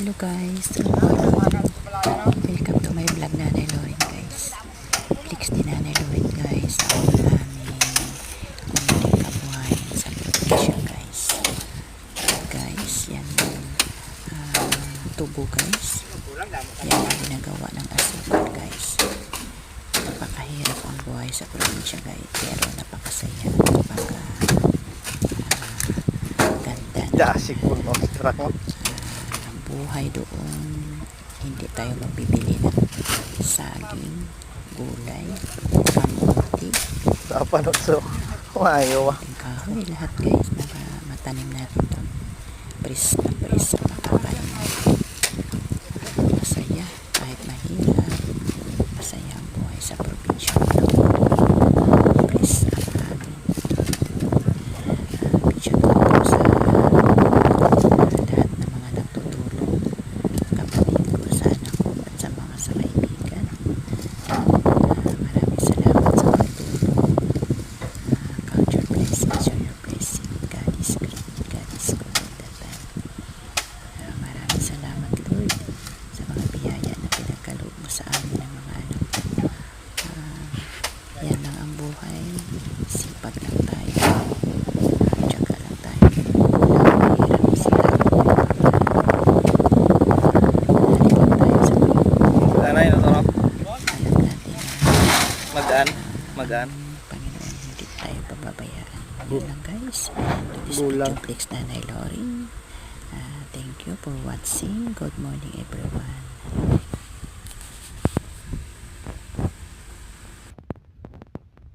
Hello guys, good morning. Welcome to my vlog, Nanay Lorin guys. Flex ni Nanay Lorin guys. Ako na namin kabuhayan sa probinsya guys. Guys, yan tubo guys. Yan ang ginagawa ng asukal guys. Napakahirap ang buhay sa probinsya guys, pero napakasaya, ganda ng buhay doon. Hindi tayo magbibili ng saging, gulay, kamuti, kahoy, lahat guys na matanim natin doon. Pris na pris ang makakain natin. Masaya kahit mahirap, masaya ang buhay sa probinsya. Pris ang amin. Picture ko po sa lahat ng mga nagtutulong, kapatid ko, sa anak ko, at sa mga sa kaibigan. Maraming salamat sa pagtulong. Count your blessings, your blessing. God is great, God is good all the time. Maraming salamat Lord sa mga biyaya na pinagkaloob mo sa amin ng mga anak ko. Yan lang ang buhay, sipag lang tayo, tsaga lang tayo. Hirap sila, magaan. Panginoon, hindi tayo pababayaan. Yun lang guys. This is Flex Nanay Lorin. Thank you for watching. Good morning everyone.